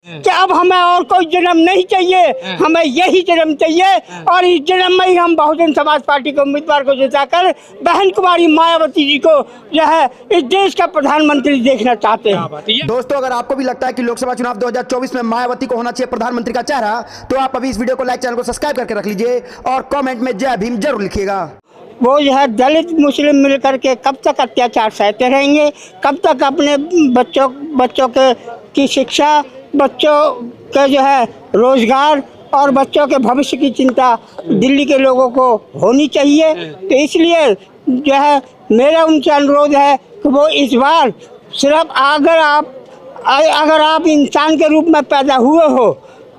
कि अब हमें और कोई जन्म नहीं चाहिए, हमें यही जन्म चाहिए। और इस जन्म में ही हम बहुजन समाज पार्टी के उम्मीदवार को जिताकर बहन कुमारी मायावती जी को जो है इस देश का प्रधानमंत्री देखना चाहते हैं। दोस्तों, अगर आपको भी लगता है कि लोकसभा चुनाव 2024 में मायावती को होना चाहिए प्रधानमंत्री का चेहरा, तो आप अभी इस वीडियो को लाइक, चैनल को सब्सक्राइब करके रख लीजिए और कमेंट में जय भीम जरूर लिखिएगा। वो जो है दलित मुस्लिम मिलकर के कब तक अत्याचार सहते रहेंगे, कब तक अपने बच्चों की शिक्षा, बच्चों के जो है रोजगार और बच्चों के भविष्य की चिंता दिल्ली के लोगों को होनी चाहिए। तो इसलिए जो है मेरा उनसे अनुरोध है कि वो इस बार सिर्फ अगर आप इंसान के रूप में पैदा हुए हो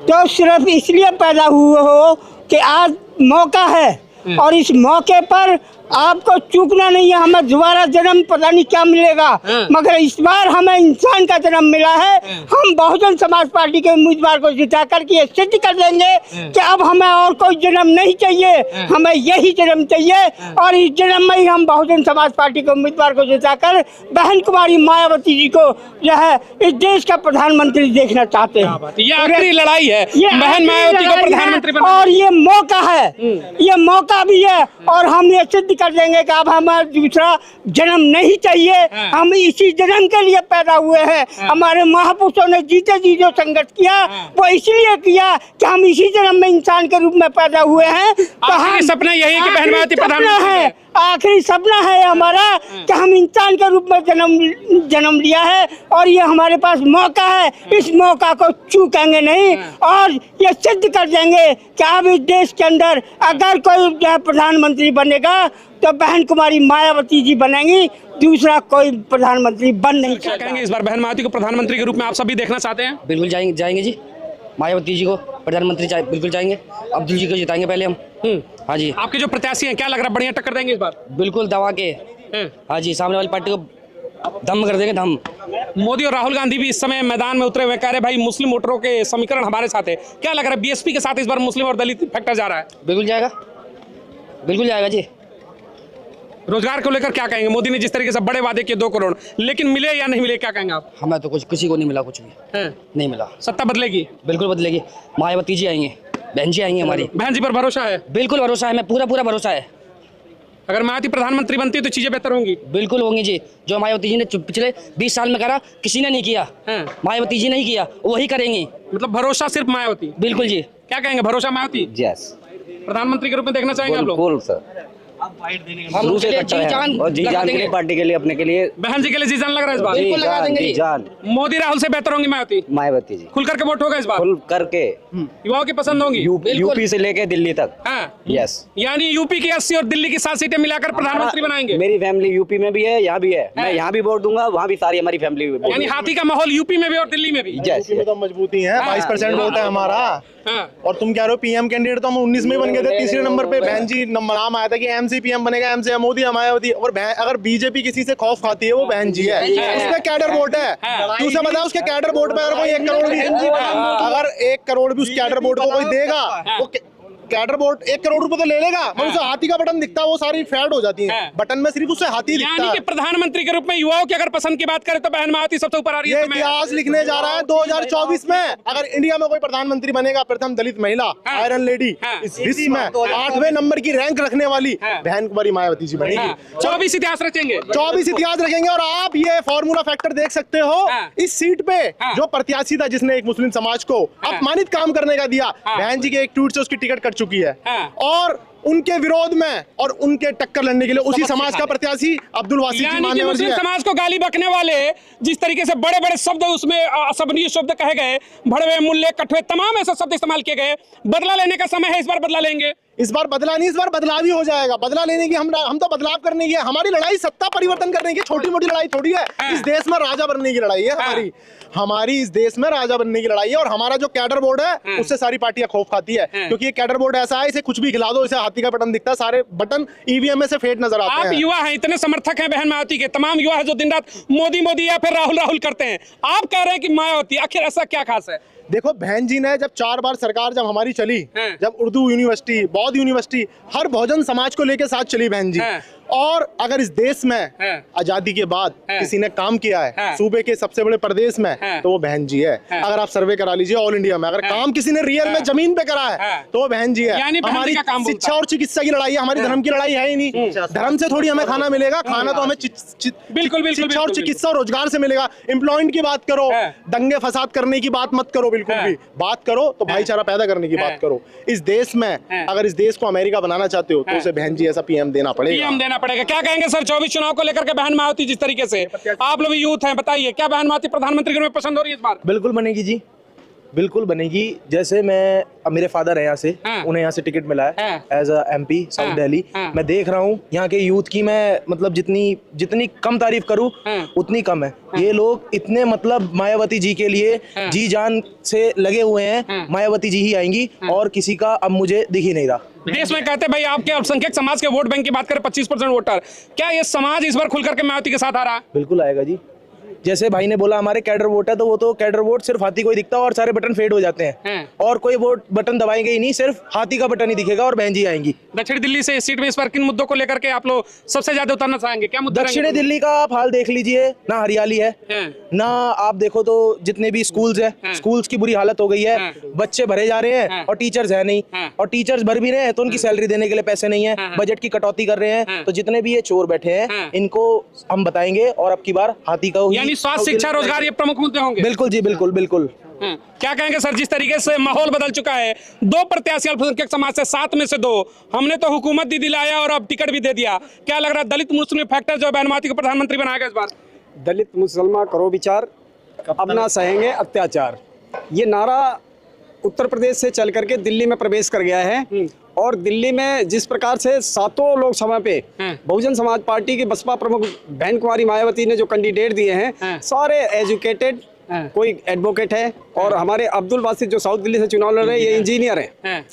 तो सिर्फ इसलिए पैदा हुए हो कि आज मौका है और इस मौके पर आपको चूकना नहीं है। हमें दोबारा जन्म पता नहीं क्या मिलेगा, मगर इस बार हमें इंसान का जन्म मिला है। हम बहुजन समाज पार्टी के उम्मीदवार को जिता करके ये सिद्ध कर देंगे कि अब हमें और कोई जन्म नहीं चाहिए, हमें यही जन्म चाहिए। और इस जन्म में ही हम बहुजन समाज पार्टी के उम्मीदवार को जिताकर बहन कुमारी मायावती जी को जो है इस देश का प्रधानमंत्री देखना चाहते हैं। ये आखिरी लड़ाई है, बहन मायावती को प्रधानमंत्री बनाना। और ये मौका है, ये मौका भी है और हम ये सिद्ध कर देंगे कि अब हमें दूसरा जन्म नहीं चाहिए। हम इसी जन्म के लिए पैदा हुए हैं। हमारे महापुरुषों ने जीते जी जो संघर्ष किया वो इसलिए किया कि हम इसी जन्म में इंसान के रूप में पैदा हुए हैं। तो हम सपना यही है कि बहन मायावती प्रधानमंत्री है। आखिरी सपना है हमारा कि हम इंसान के रूप में जन्म लिया है और ये हमारे पास मौका है। इस मौका को चूकेंगे नहीं और ये सिद्ध कर देंगे कि अब इस देश के अंदर अगर कोई जो है प्रधानमंत्री बनेगा तो बहन कुमारी मायावती जी बनेंगी, दूसरा कोई प्रधानमंत्री बन नहीं सकता। कहेंगे इस बार बहन मायावती को प्रधानमंत्री के रूप में आप सभी देखना चाहते हैं? बिल्कुल जाएंगे जी, मायावती जी को प्रधानमंत्री बिल्कुल जाएंगे। अब्दुल जी को जिताएंगे पहले हम। हाँ जी। आपके जो प्रत्याशी हैं क्या लग रहा है, बढ़िया टक्कर देंगे इस बार? बिल्कुल दबा के। हाँ जी, सामने वाली पार्टी को धम कर देंगे, धम। मोदी और राहुल गांधी भी इस समय मैदान में उतरे हुए, कह रहे भाई मुस्लिम वोटरों के समीकरण हमारे साथ है। क्या लग रहा है, बीएसपी के साथ इस बार मुस्लिम और दलित फैक्टर जा रहा है? बिल्कुल जाएगा जी। रोजगार को लेकर क्या कहेंगे? मोदी ने जिस तरीके से बड़े वादे किए 2 करोड़, लेकिन मिले या नहीं मिले, क्या कहेंगे आप? हमें तो किसी को नहीं मिला, कुछ भी नहीं मिला। सत्ता बदलेगी? बिल्कुल बदलेगी। मायावती जी आएंगे, बहन जी आएंगे हमारी। बहन जी पर भरोसा है? बिल्कुल भरोसा है, हमें पूरा भरोसा है। अगर मायावती प्रधानमंत्री बनती है तो चीजें बेहतर होंगी? बिल्कुल होंगी जी। जो मायावती जी ने पिछले 20 साल में करा, किसी ने नहीं किया। मायावती जी नहीं किया, वही करेंगी। मतलब भरोसा सिर्फ मायावती? बिल्कुल जी। क्या कहेंगे, भरोसा मायावती यस प्रधानमंत्री के रूप में देखना चाहेंगे आप लोग? बिल्कुल सर, हम उसके लिए जी जान के लिए, पार्टी के लिए, अपने के लिए। बहन जी के लिए जी जान लग रहा है इस बार? बिल्कुल लगा देंगे जान। मोदी राहुल से बेहतर होंगी मायावती जी खुल करके वोट होगा इस बार? खुल करके युवाओं की पसंद होंगी? यूपी से लेके दिल्ली तक। यस, यानी यूपी की 80 और दिल्ली की 7 सीटें मिलाकर प्रधानमंत्री बनाएंगे? मेरी फैमिली यूपी में भी है, यहाँ भी है। मैं यहाँ भी वोट दूंगा, वहाँ भी सारी हमारी फैमिली। यानी हाथी का माहौल यूपी में भी और दिल्ली में भी? तो मजबूती है, 22% वोट है हमारा। और तुम कह रहे हो पीएम कैंडिडेट तो हम 19 में बन गए थे, तीसरे नंबर पे बहन जी नाम आया था कि एमसी पीएम बनेगा, एमसी मोदी मायावती। और अगर बीजेपी किसी से खौफ खाती है वो बहन जी है, उसका कैडर वोट है। तू उसे बता, उसके कैडर वोट पे अगर कोई 1 करोड़ भी, अगर 1 करोड़ भी उस कैडर वोट को कोई देगा, वो कैडर वोट 1 करोड़ रुपए तो ले लेगा, मगर उसे हाथी का बटन दिखता है, वो सारी फैड हो जाती है। बटन में सिर्फ उसे हाथी दिखता है। यानी कि प्रधानमंत्री के रूप में युवाओं की अगर पसंद की बात करें तो बहन मायावती सबसे ऊपर आ रही है। ये इतिहास लिखने जा रहा है 2024 में। अगर इंडिया में कोई प्रधानमंत्री बनेगा, प्रथम दलित महिला, आयरन लेडी, इस विश्व में 8वें नंबर की रैंक रखने वाली बहन कुमारी मायावती जी बनेगी। 24 इतिहास रचेंगे। 24 इतिहास रखेंगे। और आप ये फॉर्मूला फैक्टर देख सकते हो, इस सीट पे जो प्रत्याशी था जिसने एक मुस्लिम समाज को अपमानित काम करने का दिया, बहन जी के एक ट्वीट से उसकी टिकट कट चुकी है। और उनके विरोध में और उनके टक्कर लड़ने के लिए उसी समाज का प्रत्याशी अब्दुल वासी जी मानने वाले मुस्लिम समाज को गाली बकने वाले जिस तरीके से बड़े बड़े शब्द उसमें असभनीय शब्द कहे गए, भड़वे मुल्ले कठवे तमाम ऐसे शब्द इस्तेमाल किए गए, बदला लेने का समय है। इस बार बदला लेंगे? इस बार बदला नहीं, इस बार बदलाव ही हो जाएगा। बदला लेने की हम तो बदलाव करने की है। हमारी लड़ाई सत्ता परिवर्तन करने की, छोटी मोटी लड़ाई थोड़ी है। इस देश में राजा बनने की लड़ाई है हमारी इस देश में राजा बनने की लड़ाई है। और हमारा जो कैडर बोर्ड है उससे सारी पार्टियां खौफ खाती है, क्योंकि ये कैडर बोर्ड ऐसा है, इसे कुछ भी खिला दो, इसे हाथी का बटन दिखता है, सारे बटन ईवीएम में से फेट नजर आते हैं। आप युवा हैं, इतने समर्थक हैं बहन मायावती के, तमाम युवा है जो दिन रात मोदी या फिर राहुल करते हैं। आप कह रहे हैं कि मायावती, आखिर ऐसा क्या खास है? देखो, बहन जी ने जब 4 बार सरकार जब हमारी चली, जब उर्दू यूनिवर्सिटी, बौद्ध यूनिवर्सिटी, हर बहुजन समाज को लेकर साथ चली बहन जी। और अगर इस देश में आजादी के बाद किसी ने काम किया है सूबे के सबसे बड़े प्रदेश में, तो वो बहन जी है। अगर आप सर्वे करा लीजिए ऑल इंडिया में, अगर काम किसी ने रियल में जमीन पे करा है तो वो बहन जी है। हमारी शिक्षा और चिकित्सा की लड़ाई है, हमारी धर्म की लड़ाई है ही नहीं। धर्म से थोड़ी हमें खाना मिलेगा, खाना तो हमें बिल्कुल शिक्षा और चिकित्सा और रोजगार से मिलेगा। एम्प्लॉयमेंट की बात करो, दंगे फसाद करने की बात मत करो, बिल्कुल भी बात करो तो भाईचारा पैदा करने की बात करो। इस देश में अगर इस देश को अमेरिका बनाना चाहते हो तो उसे बहन जी ऐसा पीएम देना पड़ेगा। क्या कहेंगे सर 24 चुनाव को लेकर के बहन मायावती जिस तरीके से, आप लोग यूथ हैं, बताइए क्या बहन मायावती प्रधानमंत्री के रूप में पसंद हो रही है इस बार? बिल्कुल बनेगी जी, बिल्कुल बनेगी। जैसे मेरे फादर है यहाँ से, उन्हें यहाँ से टिकट मिला है as a MP south Delhi. मैं देख रहा हूँ यहाँ के यूथ की, मैं मतलब जितनी कम तारीफ करूँ उतनी कम है। ये लोग इतने मतलब मायावती जी के लिए जी जान से लगे हुए हैं। मायावती जी ही आएंगी और किसी का अब मुझे दिख ही नहीं रहा। देश में कहते भाई आपके अल्पसंख्यक समाज के वोट बैंक की बात करें 25% वोटर, क्या ये समाज इस बार खुल करके मायावती के साथ आ रहा है? बिल्कुल आएगा जी। जैसे भाई ने बोला हमारे कैडर वोट है, तो वो तो कैडर वोट सिर्फ हाथी को ही दिखता है और सारे बटन फेड हो जाते हैं और कोई वोट बटन दबाएंगे ही नहीं, सिर्फ हाथी का बटन ही दिखेगा और बहन जी आएंगी। दक्षिण दिल्ली से इस सीट में इस बार किन मुद्दों को लेकर के आप लोग सबसे ज्यादा उतारना चाहेंगे? क्या मुद्दे? दक्षिणी दिल्ली का आप हाल देख लीजिए ना, हरियाली है ना। आप देखो तो जितने भी स्कूल्स है, स्कूल्स की बुरी हालत हो गई है। बच्चे भरे जा रहे हैं और टीचर्स है नहीं, और टीचर्स भर भी रहे हैं तो उनकी सैलरी देने के लिए पैसे नहीं है, बजट की कटौती कर रहे हैं। तो जितने भी ये चोर बैठे हैं इनको हम बताएंगे और अब की बार हाथी का, यानी स्वास्थ्य, शिक्षा, रोजगार ये प्रमुख मुद्दे होंगे। बिल्कुल जी, बिल्कुल बिल्कुल। क्या कहेंगे सर, जिस तरीके से माहौल बदल चुका है, 2 प्रत्याशी अल्पसंख्यक समाज से, 7 में से 2 हमने तो हुकूमत भी दिलाया और अब टिकट भी दे दिया, क्या लग रहा है दलित मुस्लिम फैक्टर जो बहन मायावती को प्रधानमंत्री बनाएगा इस बार? दलित मुसलमान करो विचार, अब ना सहेंगे अत्याचार, ये नारा उत्तर प्रदेश से चल करके दिल्ली में प्रवेश कर गया है। और दिल्ली में जिस प्रकार से 7 लोकसभा पे बहुजन समाज पार्टी की बसपा प्रमुख बहन कुमारी मायावती ने जो कैंडिडेट दिए हैं, सारे एजुकेटेड, कोई एडवोकेट है, और हमारे अब्दुल बासित जो साउथ दिल्ली से चुनाव लड़ रहे हैं ये इंजीनियर हैं।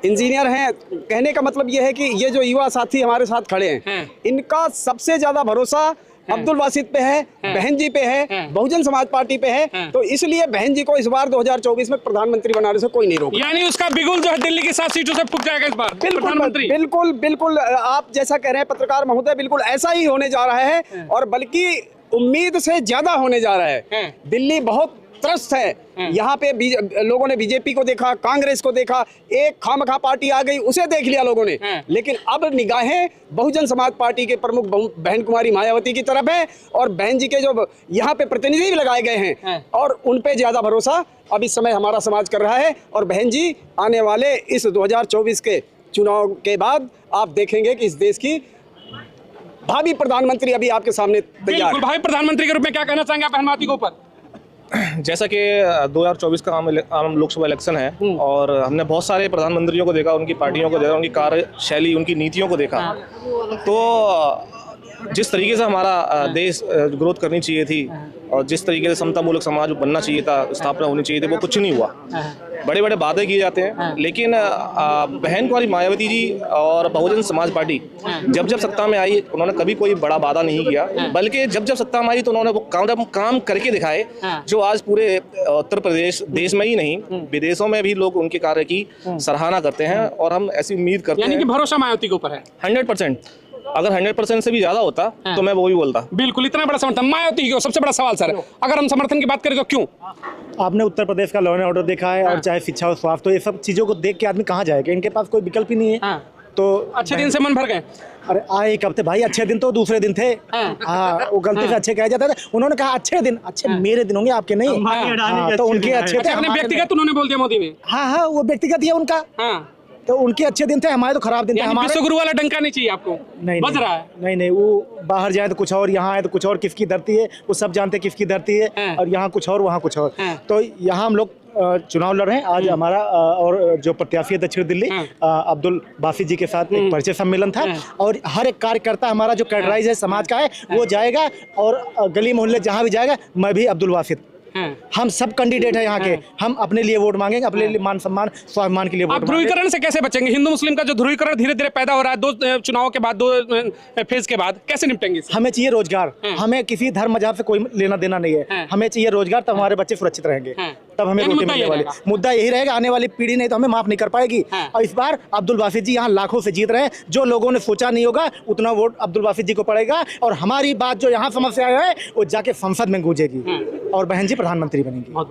इंजीनियर हैं, कहने का मतलब ये है कि ये जो युवा साथी हमारे साथ खड़े हैं, इनका सबसे ज्यादा भरोसा अब्दुल बासित पे है, बहन जी पे है, बहुजन समाज पार्टी पे है। तो इसलिए बहन जी को इस बार 2024 में प्रधानमंत्री बनाने से कोई नहीं रोक, यानी उसका बिगुल जो है दिल्ली की 7 सीटों से फूट जाएगा इस बार प्रधानमंत्री। बिल्कुल बिल्कुल, आप जैसा कह रहे हैं पत्रकार महोदय, बिल्कुल ऐसा ही होने जा रहा है और बल्कि उम्मीद से ज्यादा होने जा रहा है। दिल्ली बहुत त्रस्त है, यहाँ पे लोगों ने बीजेपी को देखा, कांग्रेस को देखा, एक खामखा पार्टी आ गई उसे देख लिया लोगों ने, लेकिन अब निगाहें बहुजन समाज पार्टी के प्रमुख बहन कुमारी मायावती की तरफ है और बहन जी के जो यहाँ पे प्रतिनिधि भी लगाए गए हैं और उन पे ज्यादा भरोसा अब इस समय हमारा समाज कर रहा है। और बहन जी आने वाले इस 2024 के चुनाव के बाद आप देखेंगे कि इस देश की भावी प्रधानमंत्री अभी आपके सामने तैयार है। भावी प्रधानमंत्री के रूप में क्या कहना चाहेंगे आप बहन मायावती के ऊपर? जैसा कि 2024 का आम लोकसभा इलेक्शन है और हमने बहुत सारे प्रधानमंत्रियों को देखा, उनकी पार्टियों को देखा, उनकी कार्यशैली, उनकी नीतियों को देखा, तो जिस तरीके से हमारा देश ग्रोथ करनी चाहिए थी और जिस तरीके से समतामूलक समाज बनना चाहिए था, स्थापना होनी चाहिए थी, वो कुछ नहीं हुआ। बड़े बड़े वादे किए जाते हैं, लेकिन बहन कुमारी मायावती जी और बहुजन समाज पार्टी जब जब सत्ता में आई उन्होंने कभी कोई बड़ा वादा नहीं किया, बल्कि जब जब सत्ता में आई तो उन्होंने वो काम करके दिखाए जो आज पूरे उत्तर प्रदेश, देश में ही नहीं विदेशों में भी लोग उनके कार्य की सराहना करते हैं और हम ऐसी उम्मीद करते हैं। यानी कि भरोसा मायावती के ऊपर है 100%। अगर 100% से भी ज्यादा होता तो मैं वो भी बोलता। बिल्कुल, इतना बड़ा समर्थन मायावती को। सबसे बड़ा सवाल सर, अगर हम समर्थन की बात करें तो क्यों? आपने उत्तर प्रदेश का लॉ एंड ऑर्डर देखा है और चाहे शिक्षा और स्वास्थ्य, तो ये सब चीजों को देख के आदमी कहाँ जाएगा, इनके पास कोई विकल्प ही नहीं है। तो अच्छे दिन से मन भर गए। अरे आए एक हफ्ते भाई, अच्छे दिन तो दूसरे दिन थे। हाँ, वो गलती से अच्छे कहा जाता था, उन्होंने कहा अच्छे दिन, अच्छे मेरे दिन होंगे आपके नहीं। तो उनके अच्छे थे, व्यक्तिगत उन्होंने बोल दिया मोदी ने। हाँ, वो व्यक्तिगत है उनका, तो उनके अच्छे दिन थे, हमारे तो खराब दिन थे। हमारे विश्वगुरु वाला डंका नहीं चाहिए आपको? नहीं बज रहा है। नहीं, वो बाहर जाए तो कुछ और, यहाँ आए तो कुछ और। किसकी धरती है वो सब जानते हैं, किसकी धरती है, और यहाँ कुछ और वहाँ कुछ और। तो यहाँ हम लोग चुनाव लड़ रहे हैं। आज हमारा और जो प्रत्याशी है दक्षिण दिल्ली अब्दुल बासित जी के साथ एक परिचय सम्मेलन था और हर एक कार्यकर्ता हमारा जो कैडराइज है समाज का है वो जाएगा और गली मोहल्ले जहाँ भी जाएगा, मैं भी अब्दुल बासित, हम सब कैंडिडेट है यहाँ के, हम अपने लिए वोट मांगेंगे, अपने लिए मान सम्मान स्वाभिमान के लिए वोट। ध्रुवीकरण से कैसे बचेंगे? हिंदू मुस्लिम का जो ध्रुवीकरण धीरे धीरे पैदा हो रहा है 2 चुनाव के बाद, 2 फेज के बाद, कैसे निपटेंगे? हमें चाहिए रोजगार, हमें किसी धर्म मजहब से कोई लेना देना नहीं है, हमें चाहिए रोजगार, तब हमारे बच्चे सुरक्षित रहेंगे, तब हमें रोटी मिलने वाली। मुद्दा यही रहेगा, आने वाली पीढ़ी नहीं तो हमें माफ नहीं कर पाएगी। और इस बार अब्दुल बासित जी यहाँ लाखों से जीत रहे हैं, जो लोगों ने सोचा नहीं होगा उतना वोट अब्दुल बासित जी को पड़ेगा, और हमारी बात जो यहाँ समस्या है वो जाके संसद में गूंजेगी और बहन जी प्रधानमंत्री बनेंगी।